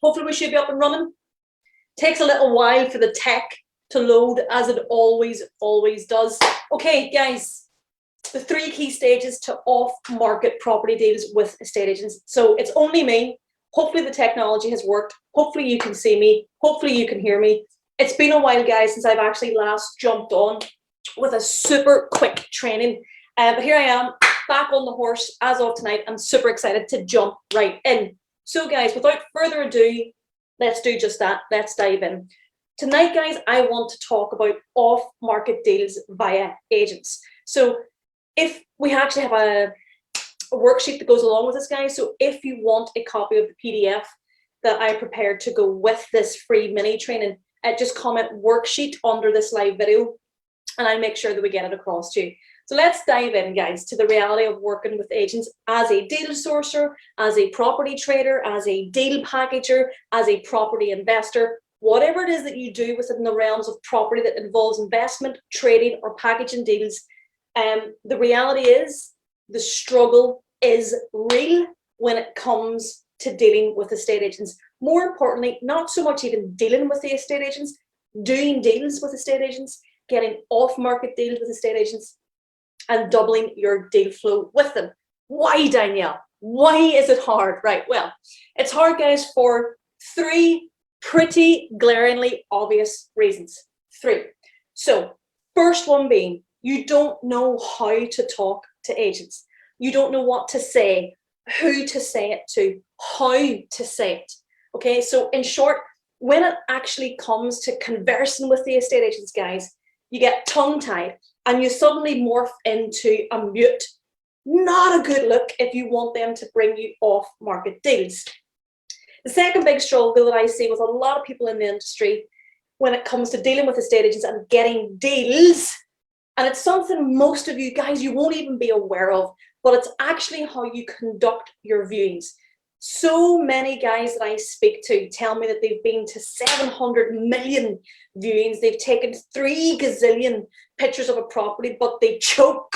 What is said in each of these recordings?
Hopefully we should be up and running. Takes a little while for the tech to load, as it always does. Okay, guys, the 3 key stages to off-market property deals with estate agents. So it's only me. Hopefully the technology has worked. Hopefully you can see me. Hopefully you can hear me. It's been a while, guys, since I've actually last jumped on with a super quick training. But here I am, back on the horse as of tonight. I'm super excited to jump right in. So guys, without further ado, let's do just that. Let's dive in. Tonight, guys, I want to talk about off-market deals via agents. So if we actually have a worksheet that goes along with this, guys, so if you want a copy of the PDF that I prepared to go with this free mini training, just comment worksheet under this live video and I'll make sure that we get it across to you. So let's dive in, guys, to the reality of working with agents as a deal sourcer, as a property trader, as a deal packager, as a property investor, whatever it is that you do within the realms of property that involves investment, trading, or packaging deals. The reality is the struggle is real when it comes to dealing with estate agents. More importantly, not so much even dealing with the estate agents, doing deals with estate agents, getting off-market deals with estate agents, and doubling your deal flow with them. Why, Danielle? Why is it hard? Right, well, it's hard, guys, for 3 pretty glaringly obvious reasons. 3. So, first one being, you don't know how to talk to agents. You don't know what to say, who to say it to, how to say it. Okay, so in short, when it actually comes to conversing with the estate agents, guys, you get tongue-tied and you suddenly morph into a mute. Not a good look if you want them to bring you off-market deals. The second big struggle that I see with a lot of people in the industry when it comes to dealing with estate agents and getting deals, and it's something most of you guys, you won't even be aware of, but it's actually how you conduct your viewings. So many guys that I speak to tell me that they've been to 700 million viewings, they've taken 3 gazillion pictures of a property, but they choke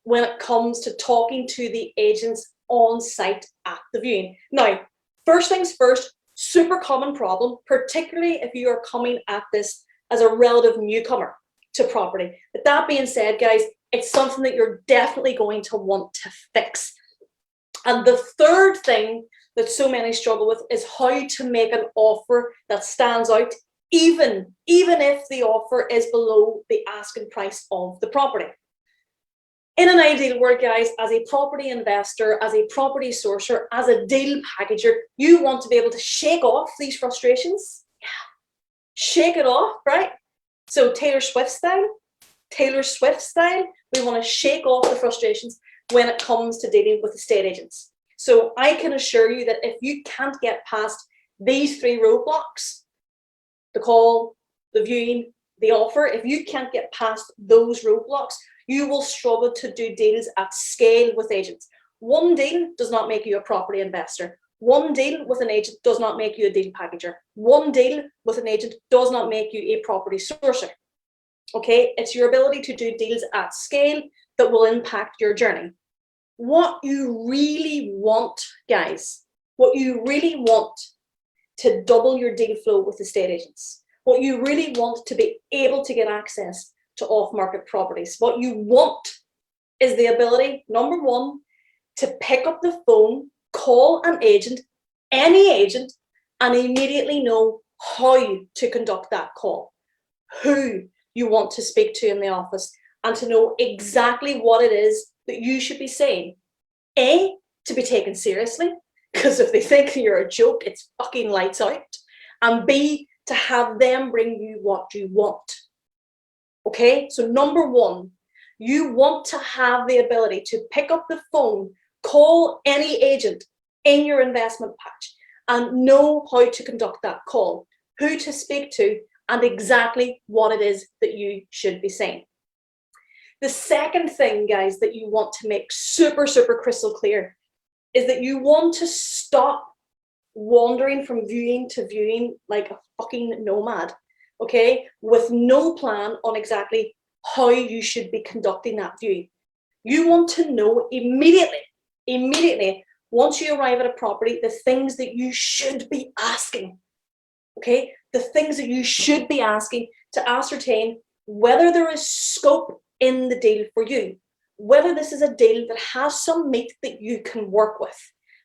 when it comes to talking to the agents on site at the viewing. Now, first things first, super common problem, particularly if you are coming at this as a relative newcomer to property. But that being said, guys, it's something that you're definitely going to want to fix. And the third thing that so many struggle with is how to make an offer that stands out, even if the offer is below the asking price of the property. In an ideal world, guys, as a property investor, as a property sourcer, as a deal packager, you want to be able to shake off these frustrations. Yeah. Shake it off, right? So Taylor Swift style, we want to shake off the frustrations when it comes to dealing with estate agents. So I can assure you that if you can't get past these 3 roadblocks, the call, the viewing, the offer, if you can't get past those roadblocks, you will struggle to do deals at scale with agents. One deal does not make you a property investor. One deal with an agent does not make you a deal packager. One deal with an agent does not make you a property sourcer. Okay, it's your ability to do deals at scale that will impact your journey. What you really want, guys, what you really want to double your deal flow with estate agents, what you really want to be able to get access to off-market properties, what you want is the ability, number 1, to pick up the phone, call an agent, any agent, and immediately know how to conduct that call, who you want to speak to in the office, and to know exactly what it is that you should be saying. A, to be taken seriously, because if they think you're a joke, it's fucking lights out. And B, to have them bring you what you want. Okay, so number 1, you want to have the ability to pick up the phone, call any agent in your investment patch, and know how to conduct that call, who to speak to, and exactly what it is that you should be saying. The second thing, guys, that you want to make super crystal clear is that you want to stop wandering from viewing to viewing like a fucking nomad, okay, with no plan on exactly how you should be conducting that viewing. You want to know immediately once you arrive at a property, the things that you should be asking, okay? The things that you should be asking to ascertain whether there is scope in the deal for you, whether this is a deal that has some meat that you can work with,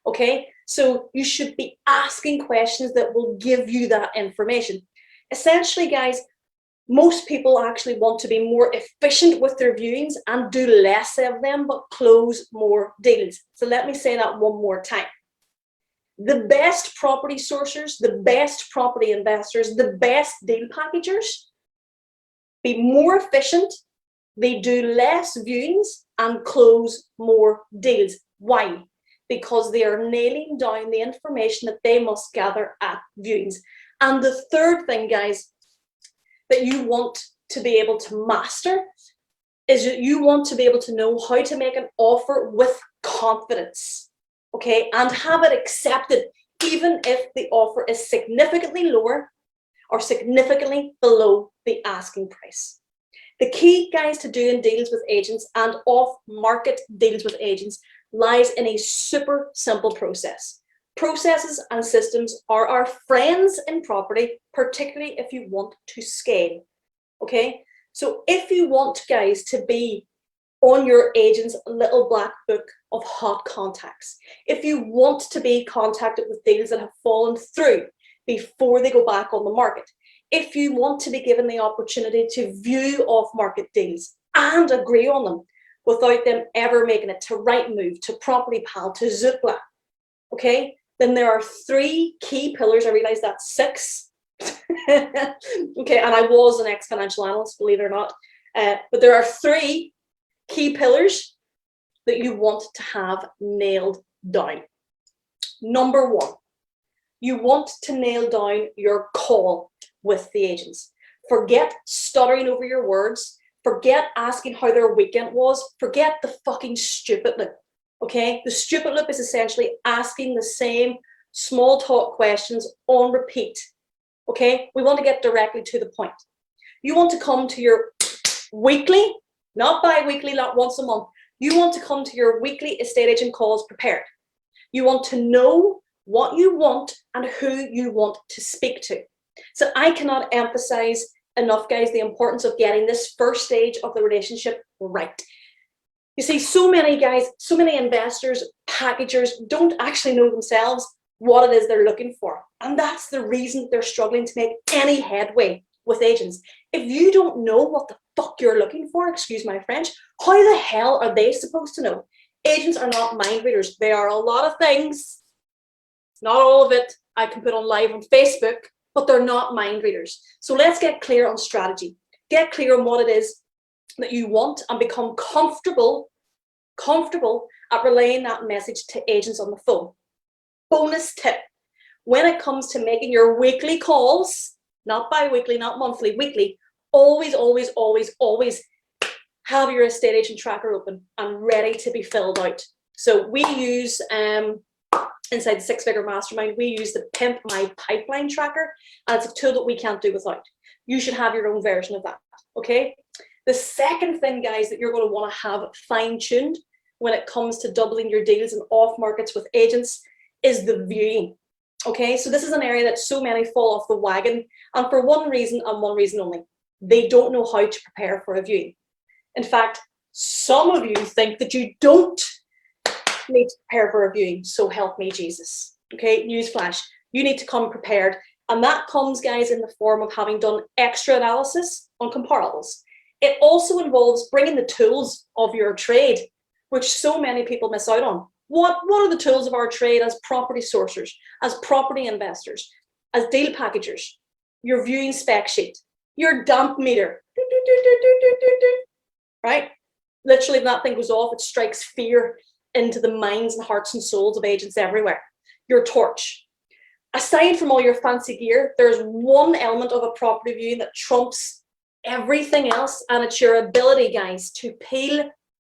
okay? So you should be asking questions that will give you that information. Essentially, guys, most people actually want to be more efficient with their viewings and do less of them, but close more deals. So let me say that one more time. The best property sourcers, the best property investors, the best deal packagers be more efficient, they do less viewings and close more deals. Why? Because they are nailing down the information that they must gather at viewings. And the third thing, guys, that you want to be able to master is that you want to be able to know how to make an offer with confidence, okay, and have it accepted even if the offer is significantly lower or significantly below the asking price. The key, guys, to doing deals with agents and off-market deals with agents lies in a super simple process. Processes and systems are our friends in property, particularly if you want to scale, okay? So if you want, guys, to be on your agent's little black book of hot contacts, if you want to be contacted with deals that have fallen through before they go back on the market, if you want to be given the opportunity to view off-market deals and agree on them without them ever making it to Rightmove, to Property Pal, to Zoopla, okay, then there are 3 key pillars. I realize that's 6. Okay, and I was an ex-financial analyst, believe it or not. But there are 3 key pillars that you want to have nailed down. Number 1, you want to nail down your call with the agents. Forget stuttering over your words. Forget asking how their weekend was. Forget the fucking stupid loop. Okay, the stupid loop is essentially asking the same small talk questions on repeat. Okay, we want to get directly to the point. You want to come to your weekly, not bi-weekly, not once a month. You want to come to your weekly estate agent calls prepared. You want to know what you want and who you want to speak to. So I cannot emphasize enough, guys, the importance of getting this first stage of the relationship right. You see, so many guys, so many investors, packagers don't actually know themselves what it is they're looking for. And that's the reason they're struggling to make any headway with agents. If you don't know what the fuck you're looking for, excuse my French, how the hell are they supposed to know? Agents are not mind readers. They are a lot of things. Not all of it I can put on live on Facebook, but they're not mind readers. So let's get clear on strategy. Get clear on what it is that you want and become comfortable at relaying that message to agents on the phone. Bonus tip, when it comes to making your weekly calls, not bi-weekly, not monthly, weekly, always have your estate agent tracker open and ready to be filled out. So we use, inside the Six Figure Mastermind, we use the Pimp My Pipeline tracker, and it's a tool that we can't do without. You should have your own version of that, okay? The second thing, guys, that you're going to want to have fine-tuned when it comes to doubling your deals and off markets with agents is the viewing, okay? So this is an area that so many fall off the wagon, and for one reason and one reason only. They don't know how to prepare for a viewing. In fact, some of you think that you don't need to prepare for a viewing, so help me Jesus, okay? Newsflash, you need to come prepared, and that comes, guys, in the form of having done extra analysis on comparables. It also involves bringing the tools of your trade, which so many people miss out on. What are the tools of our trade as property sourcers, as property investors, as deal packagers? Your viewing spec sheet, your dump meter, right? Literally, if that thing goes off, it strikes fear into the minds and hearts and souls of agents everywhere. Your torch. Aside from all your fancy gear, there's one element of a property viewing that trumps everything else, and it's your ability, guys, to peel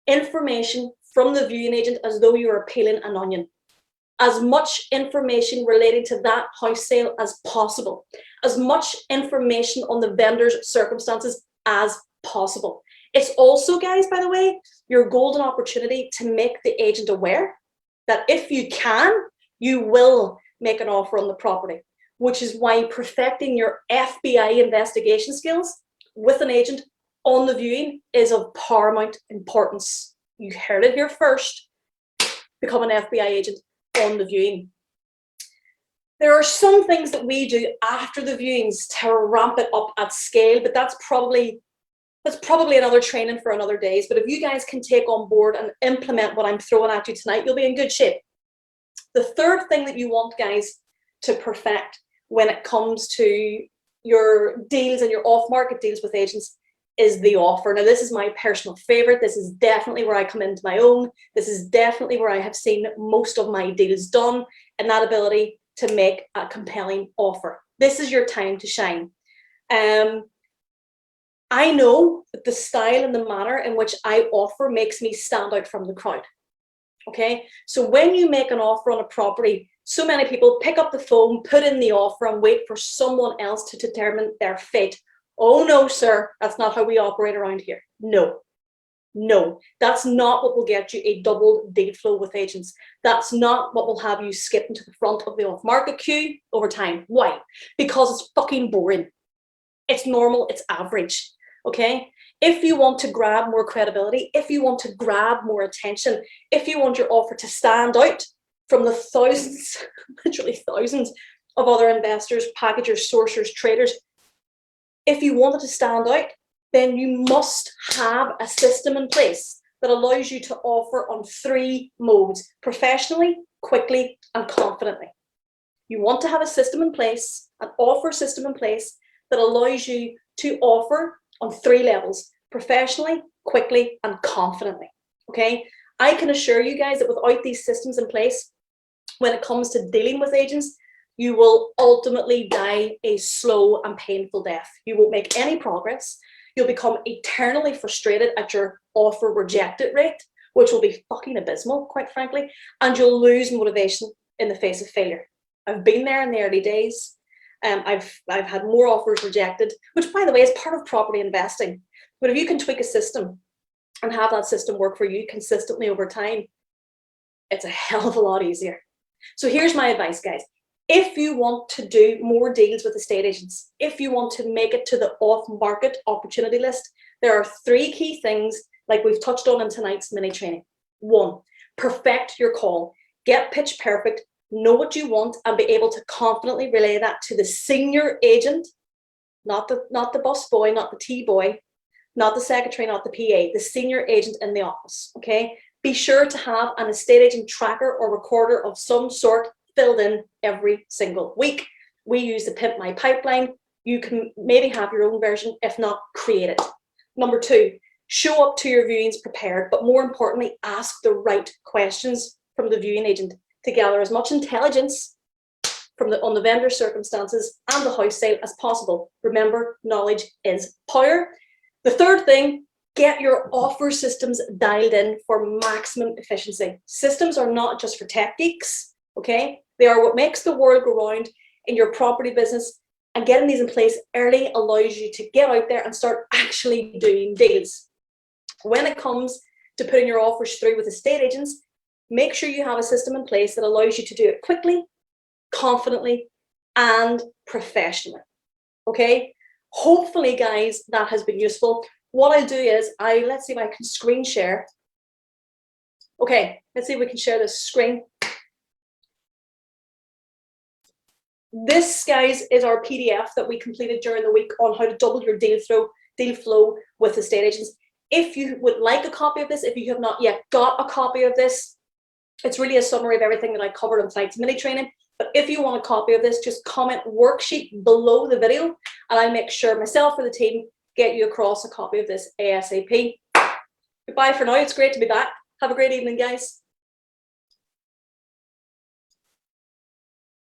information from the viewing agent as though you were peeling an onion. As much information relating to that house sale as possible. As much information on the vendor's circumstances as possible. It's also, guys, by the way, your golden opportunity to make the agent aware that if you can, you will make an offer on the property, which is why perfecting your FBI investigation skills with an agent on the viewing is of paramount importance. You heard it here first. Become an FBI agent on the viewing. There are some things that we do after the viewings to ramp it up at scale, but that's probably another training for another days. But if you guys can take on board and implement what I'm throwing at you tonight, you'll be in good shape. The third thing that you want, guys, to perfect when it comes to your deals and your off-market deals with agents is the offer. Now, this is my personal favorite. This is definitely where I come into my own. This is definitely where I have seen most of my deals done, and that ability to make a compelling offer. This is your time to shine. I know that the style and the manner in which I offer makes me stand out from the crowd. Okay, so when you make an offer on a property, so many people pick up the phone, put in the offer, and wait for someone else to determine their fate. Oh no, sir, that's not how we operate around here. No, that's not what will get you a double deal flow with agents. That's not what will have you skip into the front of the off-market queue over time. Why? Because it's fucking boring. It's normal, it's average, okay? If you want to grab more credibility, if you want to grab more attention, if you want your offer to stand out from the thousands, literally thousands of other investors, packagers, sourcers, traders, if you want it to stand out, then you must have a system in place that allows you to offer on 3 modes: professionally, quickly, and confidently. You want to have a system in place, an offer system in place that allows you to offer on 3 levels: professionally, quickly, and confidently. Okay, I can assure you guys that without these systems in place, when it comes to dealing with agents, you will ultimately die a slow and painful death. You won't make any progress. You'll become eternally frustrated at your offer rejected rate, which will be fucking abysmal, quite frankly, and you'll lose motivation in the face of failure. I've been there in the early days. I've had more offers rejected, which, by the way, is part of property investing. But if you can tweak a system and have that system work for you consistently over time, it's a hell of a lot easier. So here's my advice, guys. If you want to do more deals with estate agents, if you want to make it to the off-market opportunity list, there are 3 key things like we've touched on in tonight's mini training. 1, perfect your call. Get pitch perfect, know what you want, and be able to confidently relay that to the senior agent, not the bus boy, not the tea boy, not the secretary, not the PA, the senior agent in the office, okay? Be sure to have an estate agent tracker or recorder of some sort filled in every single week. We use the Pimp My Pipeline. You can maybe have your own version, if not, create it. Number 2, show up to your viewings prepared, but more importantly, ask the right questions from the viewing agent to gather as much intelligence on the vendor circumstances and the house sale as possible. Remember, knowledge is power. The third thing, get your offer systems dialed in for maximum efficiency. Systems are not just for tech geeks, okay? They are what makes the world go round in your property business, and getting these in place early allows you to get out there and start actually doing deals. When it comes to putting your offers through with estate agents, make sure you have a system in place that allows you to do it quickly, confidently, and professionally, okay? Hopefully, guys, that has been useful. What I'll do is, let's see if I can screen share. Okay, let's see if we can share this screen. This, guys, is our PDF that we completed during the week on how to double your deal flow with estate agents. If you would like a copy of this, if you have not yet got a copy of this, it's really a summary of everything that I covered on tonight's mini training. But if you want a copy of this, just comment worksheet below the video, and I'll make sure myself or the team get you across a copy of this ASAP. Goodbye for now. It's great to be back. Have a great evening, guys.